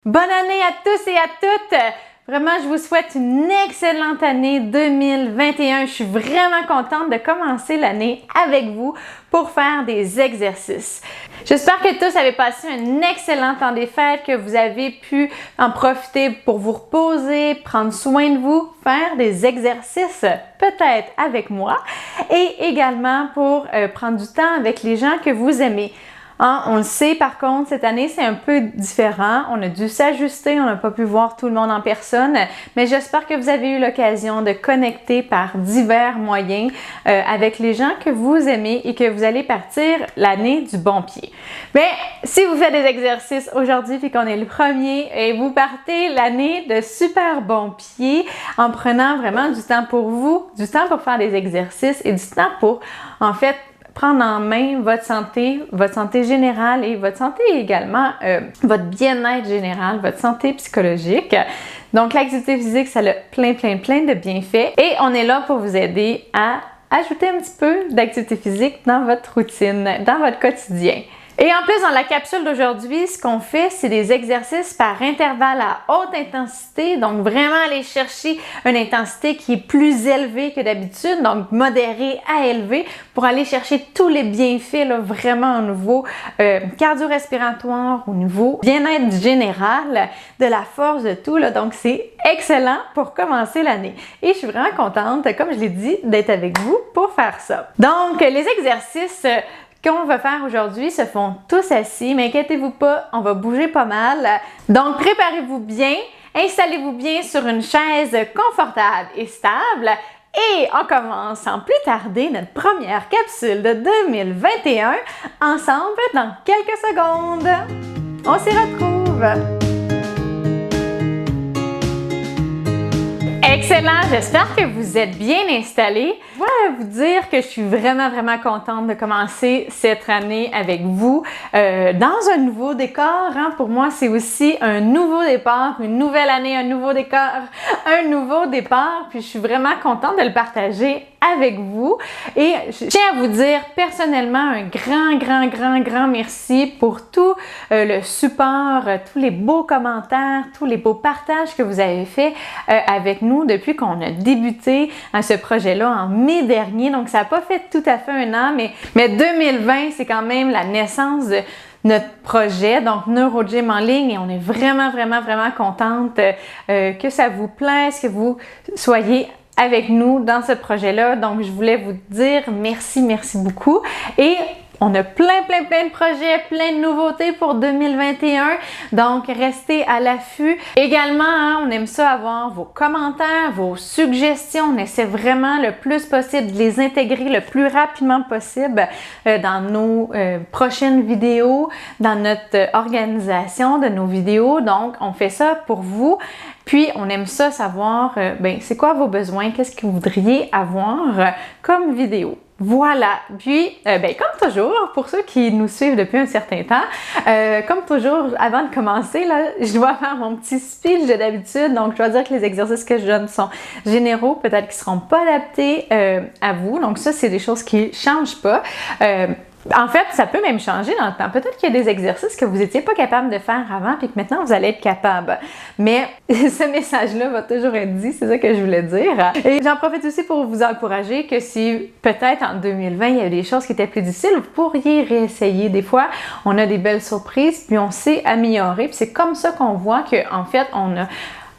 Bonne année à tous et à toutes! Vraiment, je vous souhaite une excellente année 2021. Je suis vraiment contente de commencer l'année avec vous pour faire des exercices. J'espère que tous avez passé un excellent temps des fêtes, que vous avez pu en profiter pour vous reposer, prendre soin de vous, faire des exercices peut-être avec moi et également pour prendre du temps avec les gens que vous aimez. On le sait, par contre, cette année, c'est un peu différent. On a dû s'ajuster, on n'a pas pu voir tout le monde en personne, mais j'espère que vous avez eu l'occasion de connecter par divers moyens avec les gens que vous aimez et que vous allez partir l'année du bon pied. Mais si vous faites des exercices aujourd'hui puis qu'on est le premier et vous partez l'année de super bon pied en prenant vraiment du temps pour vous, du temps pour faire des exercices et du temps pour, en fait, prendre en main votre santé générale et votre santé également, votre bien-être général, votre santé psychologique. Donc, l'activité physique, ça a plein de bienfaits et on est là pour vous aider à ajouter un petit peu d'activité physique dans votre routine, dans votre quotidien. Et en plus, dans la capsule d'aujourd'hui, ce qu'on fait, c'est des exercices par intervalle à haute intensité. Donc, vraiment aller chercher une intensité qui est plus élevée que d'habitude, donc modérée à élevée, pour aller chercher tous les bienfaits là, vraiment au niveau cardio-respiratoire, au niveau bien-être général, de la force, de tout. Là. Donc, c'est excellent pour commencer l'année. Et je suis vraiment contente, comme je l'ai dit, d'être avec vous pour faire ça. Donc, les exercices qu'on va faire aujourd'hui se font tous assis, mais inquiétez-vous pas, on va bouger pas mal. Donc, préparez-vous bien, installez-vous bien sur une chaise confortable et stable et on commence sans plus tarder notre première capsule de 2021 ensemble dans quelques secondes. On s'y retrouve! Excellent! J'espère que vous êtes bien installés. Je voulais vous dire que je suis vraiment contente de commencer cette année avec vous dans un nouveau décor. Hein. Pour moi, c'est aussi un nouveau départ, une nouvelle année, un nouveau décor, un nouveau départ. Puis je suis vraiment contente de le partager avec vous. Et je tiens à vous dire personnellement un grand merci pour tout le support, tous les beaux commentaires, tous les beaux partages que vous avez fait avec nous depuis qu'on a débuté ce projet-là en mai dernier. Donc, ça n'a pas fait tout à fait un an, mais 2020, c'est quand même la naissance de notre projet, donc NeuroGym en ligne, et on est vraiment contente que ça vous plaise, que vous soyez avec nous dans ce projet-là. Donc, je voulais vous dire merci beaucoup. Et on a plein de projets, plein de nouveautés pour 2021. Donc, restez à l'affût. Également, hein, on aime ça avoir vos commentaires, vos suggestions. On essaie vraiment le plus possible de les intégrer le plus rapidement possible dans nos prochaines vidéos, dans notre organisation de nos vidéos. Donc, on fait ça pour vous. Puis, on aime ça savoir, c'est quoi vos besoins? Qu'est-ce que vous voudriez avoir comme vidéo? Voilà, puis comme toujours, pour ceux qui nous suivent depuis un certain temps, comme toujours, avant de commencer, là, je dois faire mon petit speech de d'habitude, donc je dois dire que les exercices que je donne sont généraux, peut-être qu'ils ne seront pas adaptés à vous, donc ça, c'est des choses qui ne changent pas. En fait, ça peut même changer dans le temps. Peut-être qu'il y a des exercices que vous n'étiez pas capable de faire avant puis que maintenant vous allez être capable. Mais ce message-là va toujours être dit, c'est ça que je voulais dire. Et j'en profite aussi pour vous encourager que si peut-être en 2020 il y a des choses qui étaient plus difficiles, vous pourriez réessayer. Des fois, on a des belles surprises puis on s'est amélioré. Puis c'est comme ça qu'on voit qu'en fait,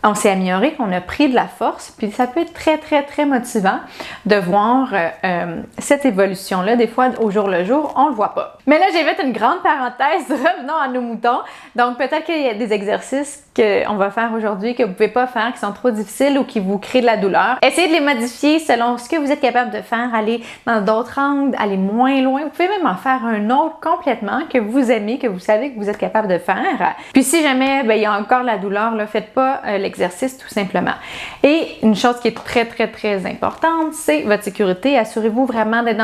on s'est amélioré, qu'on a pris de la force, puis ça peut être très motivant de voir cette évolution-là. Des fois, au jour le jour, on le voit pas. Mais là, j'ai fait une grande parenthèse, revenons à nos moutons. Donc, peut-être qu'il y a des exercices qu'on va faire aujourd'hui que vous pouvez pas faire, qui sont trop difficiles ou qui vous créent de la douleur. Essayez de les modifier selon ce que vous êtes capable de faire, aller dans d'autres angles, aller moins loin. Vous pouvez même en faire un autre complètement que vous aimez, que vous savez que vous êtes capable de faire. Puis si jamais il y a encore la douleur, là, faites pas l'exercice tout simplement. Et une chose qui est très importante, c'est votre sécurité. Assurez-vous vraiment d'être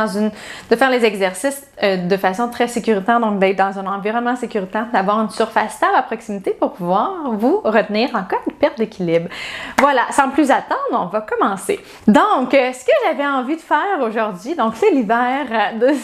de faire les exercices de façon très sécuritaire, donc d'être dans un environnement sécuritaire, d'avoir une surface stable à proximité pour pouvoir vous retenir en cas de perte d'équilibre. Voilà, sans plus attendre, on va commencer. Donc, ce que j'avais envie de faire aujourd'hui, donc c'est l'hiver,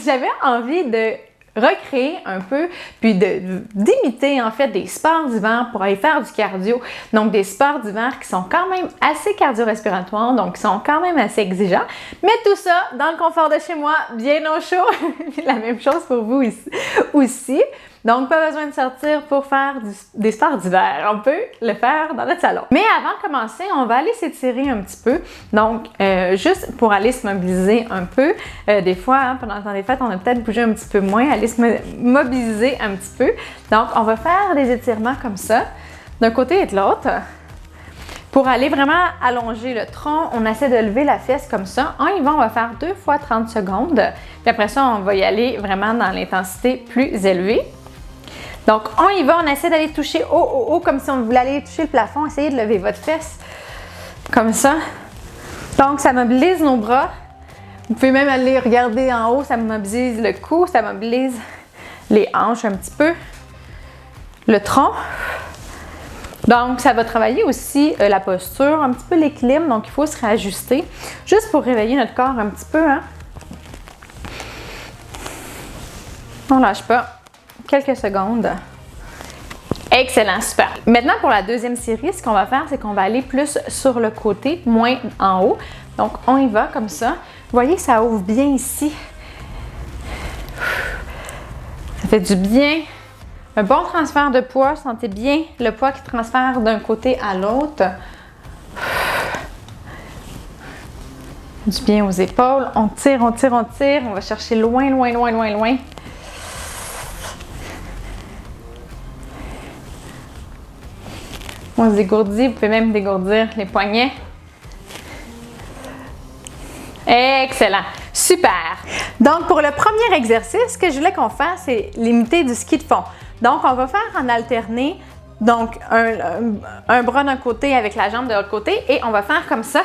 j'avais envie de recréer un peu, puis d'imiter en fait des sports d'hiver pour aller faire du cardio. Donc des sports d'hiver qui sont quand même assez cardio-respiratoires, donc qui sont quand même assez exigeants. Mais tout ça dans le confort de chez moi, bien au chaud. La même chose pour vous ici, aussi. Donc, pas besoin de sortir pour faire des sports d'hiver. On peut le faire dans notre salon. Mais avant de commencer, on va aller s'étirer un petit peu. Donc, juste pour aller se mobiliser un peu. Des fois, hein, pendant le temps des fêtes, on a peut-être bougé un petit peu moins, aller se mobiliser un petit peu. Donc, on va faire des étirements comme ça, d'un côté et de l'autre. Pour aller vraiment allonger le tronc, on essaie de lever la fesse comme ça. En y va, on va faire 2 fois 30 secondes. Puis après ça, on va y aller vraiment dans l'intensité plus élevée. Donc, on y va, on essaie d'aller toucher haut, comme si on voulait aller toucher le plafond. Essayez de lever votre fesse comme ça. Donc, ça mobilise nos bras. Vous pouvez même aller regarder en haut, ça mobilise le cou, ça mobilise les hanches un petit peu, le tronc. Donc, ça va travailler aussi la posture, un petit peu l'équilibre. Donc, il faut se réajuster juste pour réveiller notre corps un petit peu. Hein? On ne lâche pas. Quelques secondes. Excellent, super. Maintenant, pour la deuxième série, ce qu'on va faire, c'est qu'on va aller plus sur le côté, moins en haut. Donc, on y va comme ça. Vous voyez, ça ouvre bien ici. Ça fait du bien. Un bon transfert de poids. Sentez bien le poids qui transfère d'un côté à l'autre. Du bien aux épaules. On tire, on tire, on tire. On va chercher loin, loin, loin, loin, loin. On se dégourdit, vous pouvez même dégourdir les poignets. Excellent, super! Donc, pour le premier exercice, ce que je voulais qu'on fasse, c'est limiter du ski de fond. Donc, on va faire en alterné, donc un bras d'un côté avec la jambe de l'autre côté et on va faire comme ça,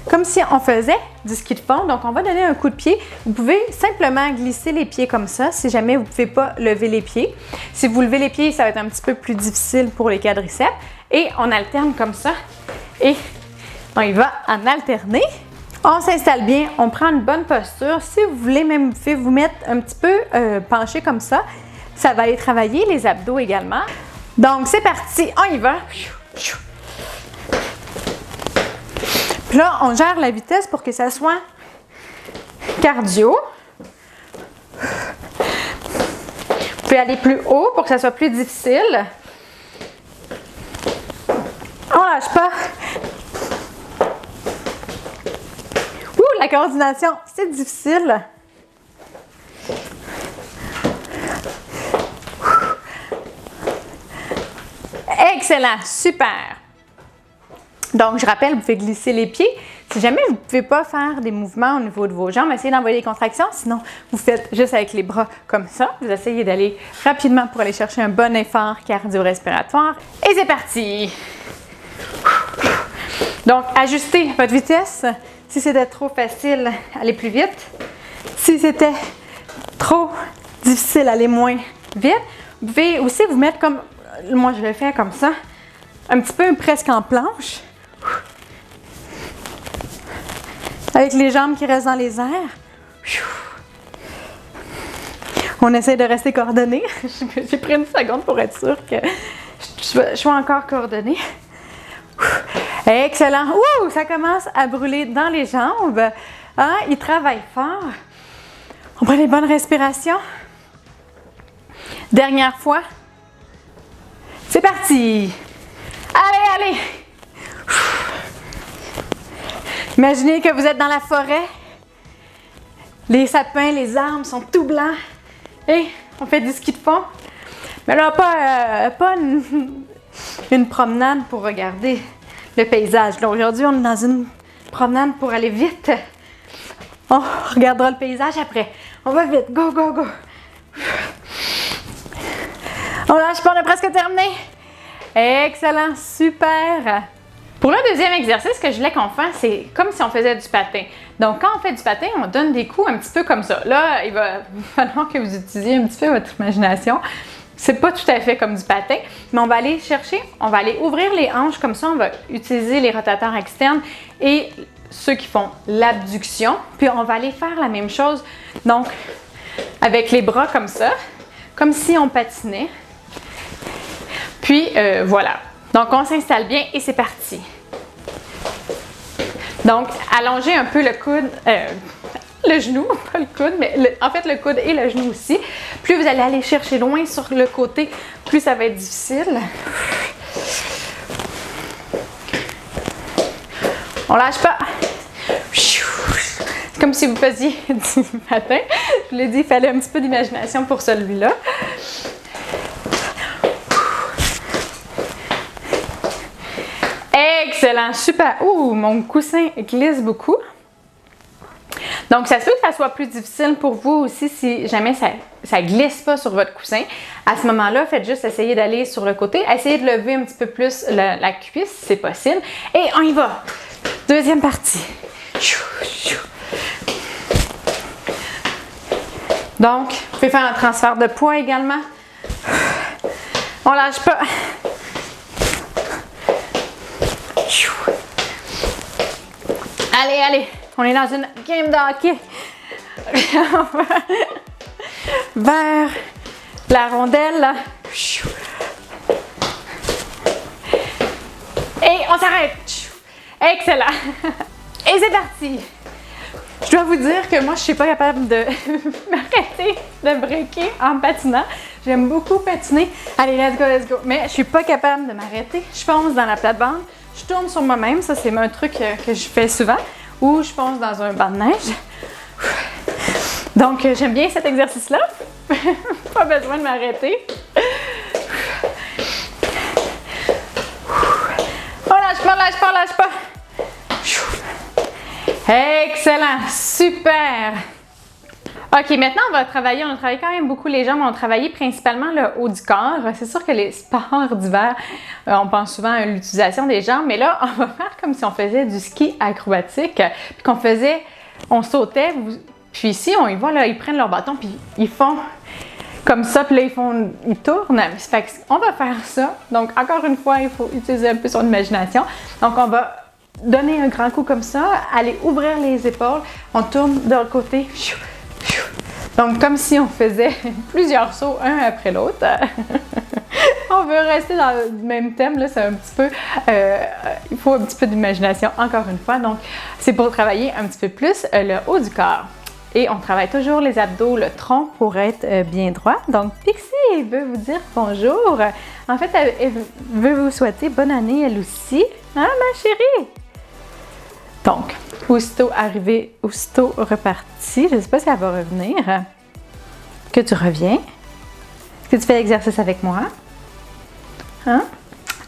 comme si on faisait du ski de fond. Donc, on va donner un coup de pied. Vous pouvez simplement glisser les pieds comme ça si jamais vous ne pouvez pas lever les pieds. Si vous levez les pieds, ça va être un petit peu plus difficile pour les quadriceps. Et on alterne comme ça et on y va en alterner. On s'installe bien, on prend une bonne posture. Si vous voulez même, vous pouvez vous mettre un petit peu penché comme ça. Ça va aller travailler les abdos également. Donc, c'est parti, on y va. Puis là, on gère la vitesse pour que ça soit cardio. Vous pouvez aller plus haut pour que ça soit plus difficile. On lâche pas. La coordination, c'est difficile. Excellent, super. Donc, je rappelle, vous pouvez glisser les pieds. Si jamais vous ne pouvez pas faire des mouvements au niveau de vos jambes, essayez d'envoyer des contractions. Sinon, vous faites juste avec les bras comme ça. Vous essayez d'aller rapidement pour aller chercher un bon effort cardio-respiratoire. Et c'est parti! Donc, ajustez votre vitesse. Si c'était trop facile, allez plus vite. Si c'était trop difficile, allez moins vite. Vous pouvez aussi vous mettre comme, moi je le fais comme ça, un petit peu presque en planche. Avec les jambes qui restent dans les airs. On essaie de rester coordonné. J'ai pris une seconde pour être sûre que je sois encore coordonnée. Excellent. Ouh, ça commence à brûler dans les jambes. Hein? Il travaille fort. On prend les bonnes respirations. Dernière fois. C'est parti. Allez, allez. Imaginez que vous êtes dans la forêt. Les sapins, les arbres sont tout blancs. Et on fait du ski de fond. Mais là, pas une promenade pour regarder le paysage. Là, aujourd'hui, on est dans une promenade pour aller vite. On regardera le paysage après. On va vite. Go, go, go. On lâche pas, on a presque terminé. Excellent, super. Pour le deuxième exercice que je voulais qu'on fasse, c'est comme si on faisait du patin. Donc, quand on fait du patin, on donne des coups un petit peu comme ça. Là, il va falloir que vous utilisiez un petit peu votre imagination. C'est pas tout à fait comme du patin, mais on va aller chercher, on va aller ouvrir les hanches comme ça, on va utiliser les rotateurs externes et ceux qui font l'abduction, puis on va aller faire la même chose. Donc, avec les bras comme ça, comme si on patinait. Puis voilà. Donc on s'installe bien et c'est parti. Donc allongez un peu le coude, le genou, pas le coude, mais en fait le coude et le genou aussi. Plus vous allez aller chercher loin sur le côté, plus ça va être difficile. On lâche pas. C'est comme si vous faisiez du matin. Je vous l'ai dit, il fallait un petit peu d'imagination pour celui-là. Excellent, super. Ouh, mon coussin glisse beaucoup. Donc, ça se peut que ça soit plus difficile pour vous aussi si jamais ça glisse pas sur votre coussin. À ce moment-là, faites juste essayer d'aller sur le côté. Essayez de lever un petit peu plus la cuisse, si c'est possible. Et on y va. Deuxième partie. Donc, vous pouvez faire un transfert de poids également. On lâche pas. Allez, allez. On est dans une game de hockey. Vers la rondelle. Et on s'arrête. Excellent. Et c'est parti. Je dois vous dire que moi, je ne suis pas capable de m'arrêter de breaker en patinant. J'aime beaucoup patiner. Allez, let's go, let's go. Mais je ne suis pas capable de m'arrêter. Je fonce dans la plate-bande. Je tourne sur moi-même. Ça, c'est un truc que je fais souvent. Ou je fonce dans un banc de neige. Donc, j'aime bien cet exercice-là. Pas besoin de m'arrêter. On lâche pas, lâche pas, lâche pas. Excellent, super. OK, maintenant, on a travaillé quand même beaucoup les jambes, on a travaillé principalement le haut du corps. C'est sûr que les sports d'hiver, on pense souvent à l'utilisation des jambes, mais là, on va faire comme si on faisait du ski acrobatique, puis on sautait, puis ici, on y voit, là, ils prennent leur bâton, puis ils font comme ça, puis là, ils tournent. Fait on va faire ça. Donc, encore une fois, il faut utiliser un peu son imagination. Donc, on va donner un grand coup comme ça, aller ouvrir les épaules, on tourne de l'autre côté. Donc, comme si on faisait plusieurs sauts, un après l'autre. On veut rester dans le même thème, là, c'est un petit peu... il faut un petit peu d'imagination, encore une fois. Donc, c'est pour travailler un petit peu plus le haut du corps. Et on travaille toujours les abdos, le tronc pour être bien droit. Donc, Pixie veut vous dire bonjour. En fait, elle veut vous souhaiter bonne année, elle aussi. Hein, ma chérie? Donc, aussitôt arrivé, aussitôt reparti. Je ne sais pas si elle va revenir. Que tu reviens. Est-ce que tu fais l'exercice avec moi? Hein?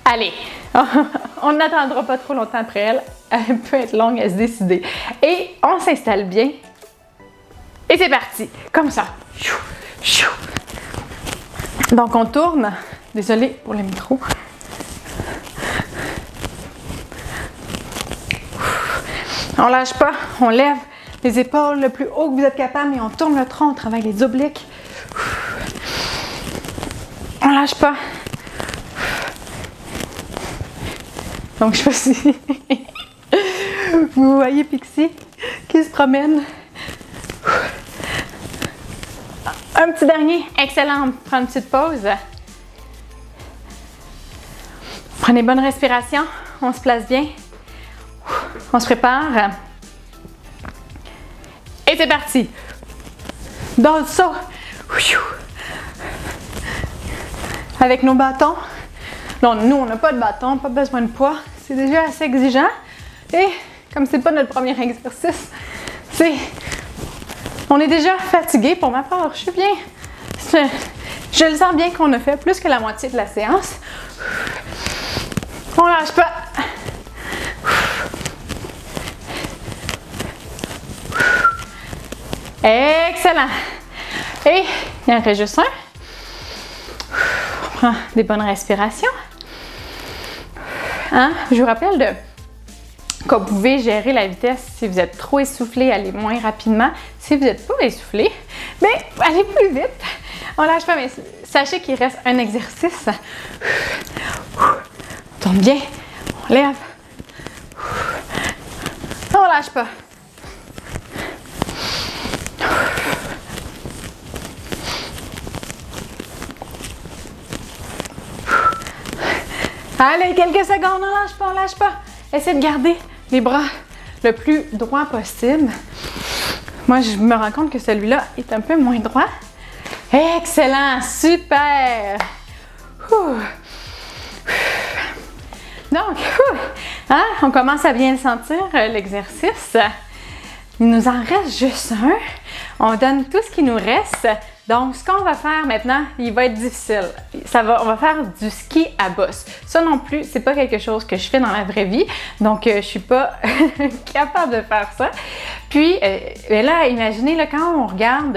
Allez, on n'attendra pas trop longtemps après elle. Elle peut être longue à se décider. Et on s'installe bien. Et c'est parti. Comme ça. Donc, on tourne. Désolée pour le micro. On lâche pas, on lève les épaules le plus haut que vous êtes capable et on tourne le tronc, on travaille les obliques. On lâche pas. Donc, je sais pas si vous voyez Pixie qui se promène. Un petit dernier. Excellent. On prend une petite pause. Prenez bonne respiration. On se place bien. On se prépare. Et c'est parti. Dans le saut. Avec nos bâtons. Non, nous, on n'a pas de bâton, pas besoin de poids. C'est déjà assez exigeant. Et comme c'est pas notre premier exercice, on est déjà fatigué pour ma part. Je suis bien. Je le sens bien qu'on a fait plus que la moitié de la séance. On lâche pas. Excellent. Et il y en reste juste un. On prend des bonnes respirations. Hein? Je vous rappelle que vous pouvez gérer la vitesse. Si vous êtes trop essoufflé, allez moins rapidement. Si vous n'êtes pas essoufflé, bien, allez plus vite. On lâche pas, mais sachez qu'il reste un exercice. On tourne bien. On lève. On lâche pas. Allez, quelques secondes, on lâche pas, on lâche pas. Essayez de garder les bras le plus droit possible. Moi, je me rends compte que celui-là est un peu moins droit. Excellent, super. Donc, hein, on commence à bien sentir l'exercice. Il nous en reste juste un. On donne tout ce qui nous reste. Donc, ce qu'on va faire maintenant, il va être difficile. On va faire du ski à bosse. Ça non plus, c'est pas quelque chose que je fais dans la vraie vie. Donc, je suis pas capable de faire ça. Puis, là, imaginez, là, quand on regarde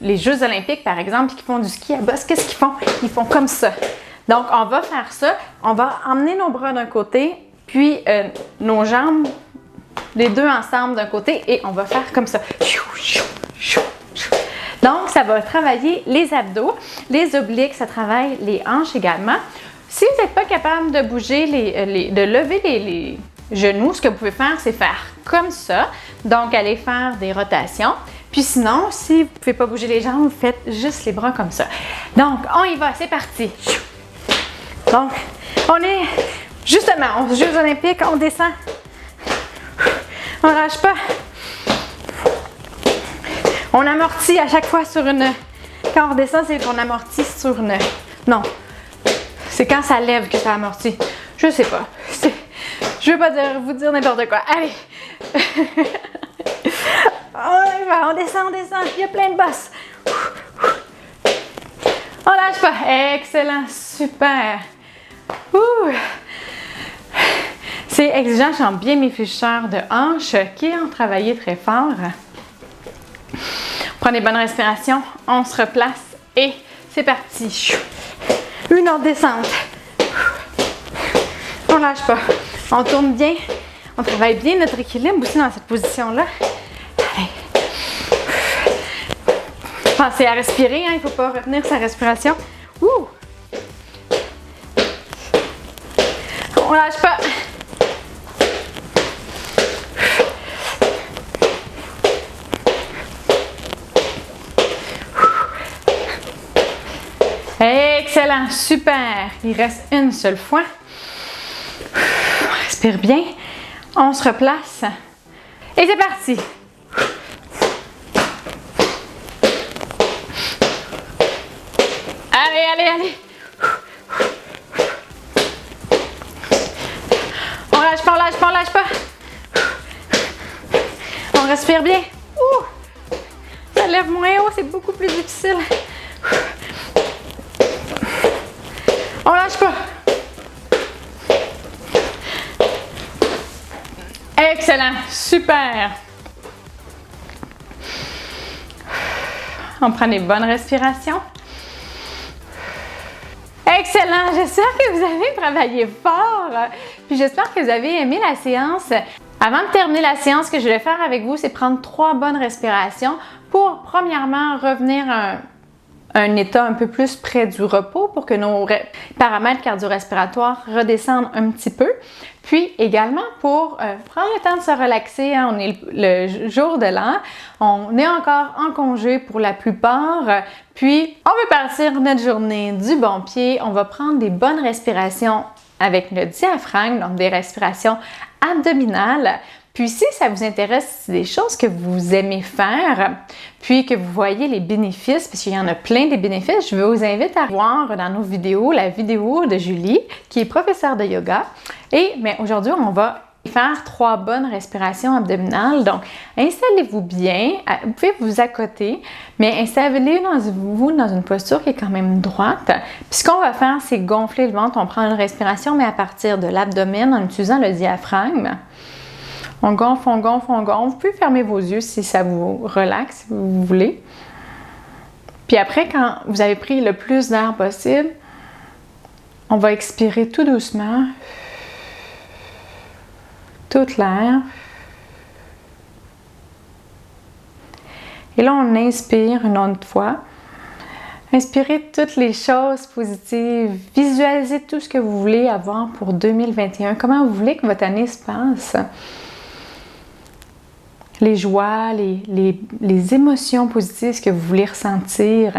les Jeux olympiques, par exemple, qui font du ski à bosse, qu'est-ce qu'ils font? Ils font comme ça. Donc, on va faire ça. On va emmener nos bras d'un côté, puis nos jambes, les deux ensemble d'un côté, et on va faire comme ça. Donc, ça va travailler les abdos, les obliques, ça travaille les hanches également. Si vous n'êtes pas capable de bouger, de lever les genoux, ce que vous pouvez faire, c'est faire comme ça. Donc, allez faire des rotations. Puis sinon, si vous ne pouvez pas bouger les jambes, vous faites juste les bras comme ça. Donc, on y va, c'est parti. Donc, on est justement aux Jeux olympiques, on descend. On ne lâche pas. On amortit à chaque fois sur une... Quand on redescend, c'est qu'on amortit sur une... Non, c'est quand ça lève que ça amortit. Je sais pas. Je veux pas vous dire n'importe quoi. Allez! On y va, on descend. Il y a plein de bosses. On lâche pas. Excellent, super. C'est exigeant, je sens bien mes fléchisseurs de hanches qui ont travaillé très fort. On prend des bonnes respirations, on se replace et c'est parti. Une autre descente. On lâche pas. On tourne bien. On travaille bien notre équilibre aussi dans cette position-là. Allez. Pensez à respirer, hein, il ne faut pas retenir sa respiration. On lâche pas. Excellent, super. Il reste une seule fois. On respire bien. On se replace. Et c'est parti. Allez. On lâche pas. On respire bien. Ça lève moins haut, c'est beaucoup plus difficile. On lâche pas. Excellent, super. On prend des bonnes respirations. Excellent, j'espère que vous avez travaillé fort. Puis j'espère que vous avez aimé la séance. Avant de terminer la séance, ce que je vais faire avec vous, c'est prendre 3 bonnes respirations pour, premièrement, revenir à un état un peu plus près du repos pour que nos paramètres cardio-respiratoires redescendent un petit peu. Puis également pour prendre le temps de se relaxer, hein, on est le jour de l'an, on est encore en congé pour la plupart, puis on veut partir notre journée du bon pied, on va prendre des bonnes respirations avec le diaphragme, donc des respirations abdominales. Puis si ça vous intéresse, c'est des choses que vous aimez faire, puis que vous voyez les bénéfices, parce qu'il y en a plein des bénéfices, je vous invite à voir dans nos vidéos la vidéo de Julie, qui est professeure de yoga. Mais aujourd'hui, on va faire 3 bonnes respirations abdominales. Donc, installez-vous bien, vous pouvez vous accoter, mais installez-vous dans une posture qui est quand même droite. Puis ce qu'on va faire, c'est gonfler le ventre. On prend une respiration, mais à partir de l'abdomen, en utilisant le diaphragme. On gonfle. Vous pouvez fermer vos yeux si ça vous relaxe, si vous voulez. Puis après, quand vous avez pris le plus d'air possible, on va expirer tout doucement. Toute l'air. Et là, on inspire une autre fois. Inspirez toutes les choses positives. Visualisez tout ce que vous voulez avoir pour 2021. Comment vous voulez que votre année se passe. Les joies, les émotions positives que vous voulez ressentir,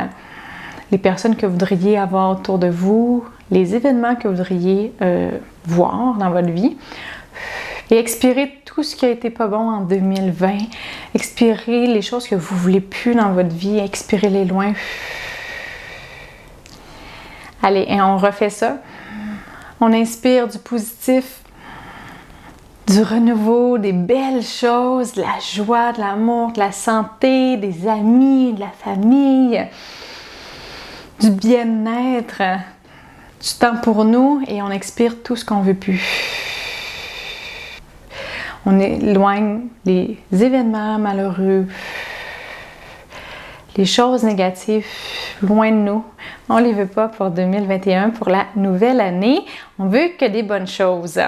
les personnes que vous voudriez avoir autour de vous, les événements que vous voudriez voir dans votre vie. Et expirez tout ce qui a été pas bon en 2020. Expirez les choses que vous ne voulez plus dans votre vie. Expirez-les loin. Allez, et on refait ça. On inspire du positif, du renouveau, des belles choses, de la joie, de l'amour, de la santé, des amis, de la famille, du bien-être, du temps pour nous, et on expire tout ce qu'on ne veut plus. On éloigne les événements malheureux, les choses négatives loin de nous. On ne les veut pas pour 2021, pour la nouvelle année. On veut que des bonnes choses.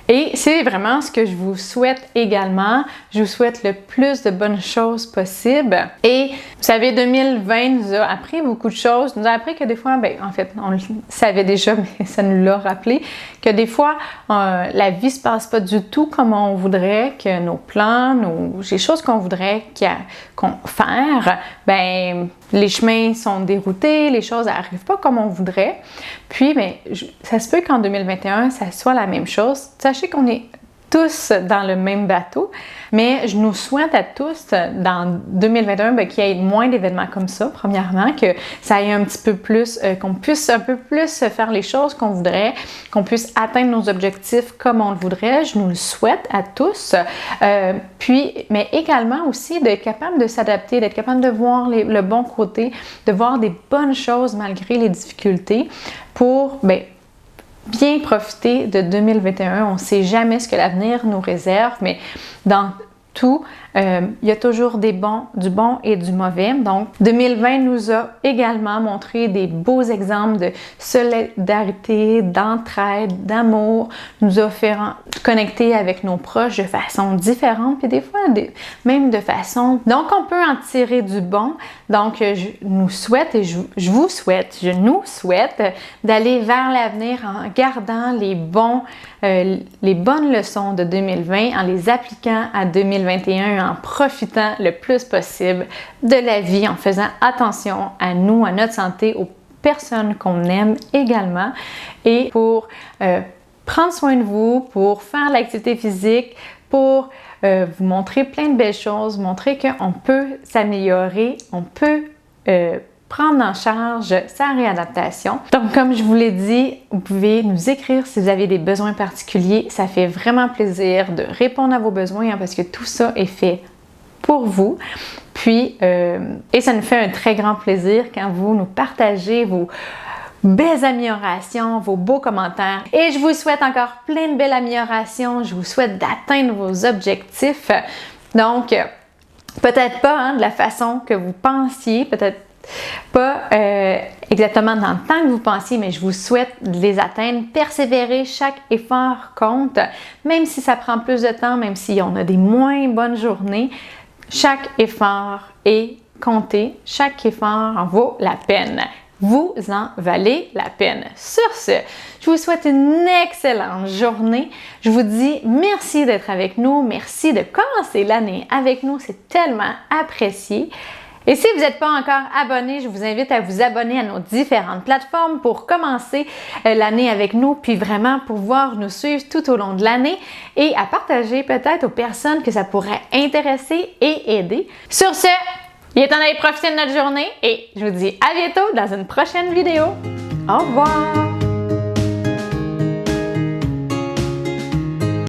Et c'est vraiment ce que je vous souhaite également. Je vous souhaite le plus de bonnes choses possibles. Et vous savez, 2020 nous a appris beaucoup de choses. Nous a appris que des fois, en fait, on le savait déjà, mais ça nous l'a rappelé, que des fois, la vie se passe pas du tout comme on voudrait, que nos plans, les choses qu'on voudrait faire, les chemins sont déroutés, les choses n'arrivent pas comme on voudrait. Puis, ça se peut qu'en 2021, ça soit la même chose. Sachez qu'on est tous dans le même bateau, mais je nous souhaite à tous dans 2021 qu'il y ait moins d'événements comme ça, premièrement, que ça aille un petit peu plus, qu'on puisse un peu plus faire les choses qu'on voudrait, qu'on puisse atteindre nos objectifs comme on le voudrait. Je nous le souhaite à tous. Mais également aussi d'être capable de s'adapter, d'être capable de voir le bon côté, de voir des bonnes choses malgré les difficultés pour, bien profiter de 2021. On ne sait jamais ce que l'avenir nous réserve, mais dans tout, il y a toujours du bon et du mauvais. Donc, 2020 nous a également montré des beaux exemples de solidarité, d'entraide, d'amour, nous a fait connecter avec nos proches de façon différente, puis des fois, même de façon... Donc, on peut en tirer du bon. Donc, je nous souhaite d'aller vers l'avenir en gardant les bonnes leçons de 2020, en les appliquant à 2021, en profitant le plus possible de la vie, en faisant attention à nous, à notre santé, aux personnes qu'on aime également, et pour prendre soin de vous, pour faire l'activité physique, pour vous montrer plein de belles choses, montrer qu'on peut s'améliorer, on peut prendre en charge sa réadaptation. Donc, comme je vous l'ai dit, vous pouvez nous écrire si vous avez des besoins particuliers. Ça fait vraiment plaisir de répondre à vos besoins parce que tout ça est fait pour vous. Puis, et ça nous fait un très grand plaisir quand vous nous partagez vos belles améliorations, vos beaux commentaires. Et je vous souhaite encore plein de belles améliorations. Je vous souhaite d'atteindre vos objectifs. Donc, peut-être pas de la façon que vous pensiez, peut-être pas exactement dans le temps que vous pensiez, mais je vous souhaite de les atteindre. Persévérer, chaque effort compte, même si ça prend plus de temps, même si on a des moins bonnes journées, chaque effort est compté, chaque effort en vaut la peine. Vous en valez la peine. Sur ce, je vous souhaite une excellente journée. Je vous dis merci d'être avec nous, merci de commencer l'année avec nous, c'est tellement apprécié. Et si vous n'êtes pas encore abonné, je vous invite à vous abonner à nos différentes plateformes pour commencer l'année avec nous, puis vraiment pouvoir nous suivre tout au long de l'année et à partager peut-être aux personnes que ça pourrait intéresser et aider. Sur ce, il est temps d'aller profiter de notre journée et je vous dis à bientôt dans une prochaine vidéo. Au revoir!